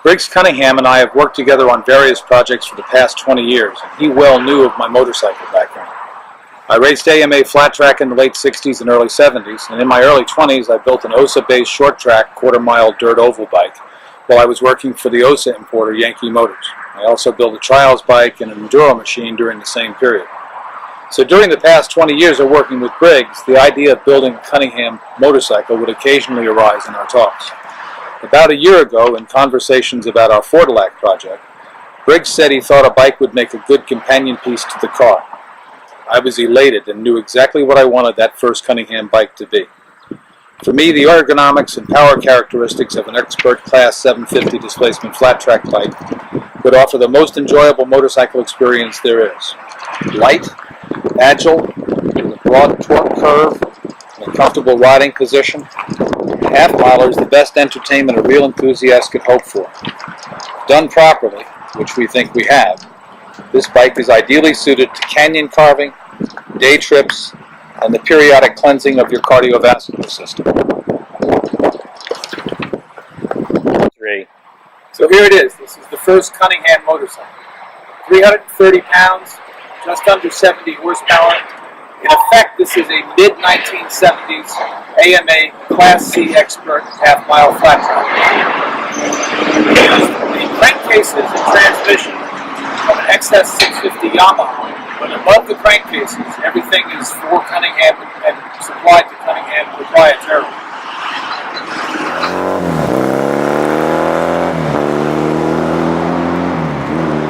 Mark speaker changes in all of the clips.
Speaker 1: Briggs Cunningham and I have worked together on various projects for the past 20 years, and he well knew of my motorcycle background. I raced AMA flat track in the late 60s and early 70s, and in my early 20s I built an OSA-based short track quarter-mile dirt oval bike while I was working for the OSA importer Yankee Motors. I also built a trials bike and an enduro machine during the same period. So during the past 20 years of working with Briggs, the idea of building a Cunningham motorcycle would occasionally arise in our talks. About a year ago, in conversations about our Ford Fordillac project, Briggs said he thought a bike would make a good companion piece to the car. I was elated and knew exactly what I wanted that first Cunningham bike to be. For me, the ergonomics and power characteristics of an expert class 750 displacement flat track bike would offer the most enjoyable motorcycle experience there is. Light, agile, with a broad torque curve, and a comfortable riding position, a half-miler is the best entertainment a real enthusiast could hope for. Done properly, which we think we have, this bike is ideally suited to canyon carving, day trips, and the periodic cleansing of your cardiovascular system.
Speaker 2: 3.
Speaker 1: So here it is. This is the first Cunningham motorcycle. 330 pounds, just under 70 horsepower. In effect, this is a mid-1970s AMA Class C expert half-mile flat track. We used the crankcases and transmission of an XS 650 Yamaha, but above the crankcases, everything is for Cunningham and supplied to Cunningham proprietarily.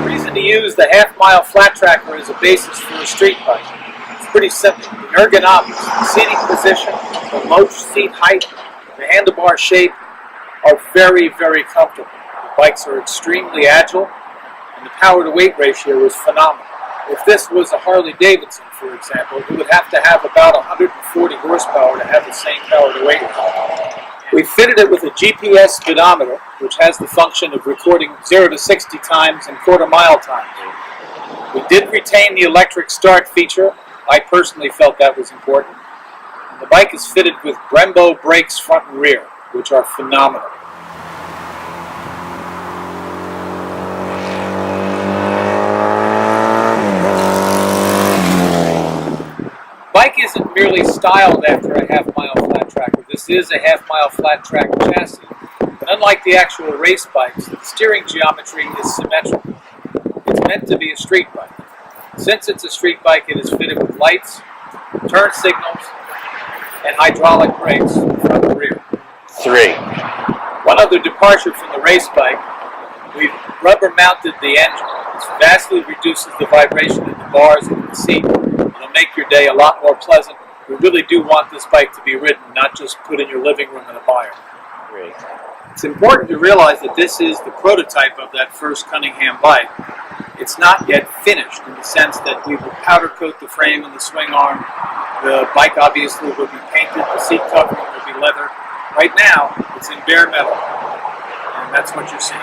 Speaker 1: The reason to use the half-mile flat tracker as a basis for a street bike is pretty simple. The ergonomics, the seating position, the low seat height, the handlebar shape are very, very comfortable. The bikes are extremely agile, and the power-to-weight ratio is phenomenal. If this was a Harley-Davidson, for example, it would have to have about 140 horsepower to have the same power-to-weight ratio. We fitted it with a GPS speedometer, which has the function of recording 0 to 60 times in quarter-mile times. We did retain the electric start feature. I personally felt that was important. And the bike is fitted with Brembo brakes front and rear, which are phenomenal. The bike isn't merely styled after a half-mile flat tracker. This is a half-mile flat track chassis, but unlike the actual race bikes, the steering geometry is symmetrical. It's meant to be a street bike. Since it's a street bike, it is fitted with lights, turn signals, and hydraulic brakes front and rear.
Speaker 2: 3.
Speaker 1: One other departure from the race bike, we've rubber-mounted the engine. This vastly reduces the vibration in the bars and the seat. It'll make your day a lot more pleasant. We really do want this bike to be ridden, not just put in your living room in a barn.
Speaker 2: 3.
Speaker 1: It's important to realize that this is the prototype of that first Cunningham bike. It's not yet finished in the sense that we will powder coat the frame and the swing arm. The bike obviously will be painted, the seat covering will be leather. Right now, it's in bare metal, and that's what you're seeing.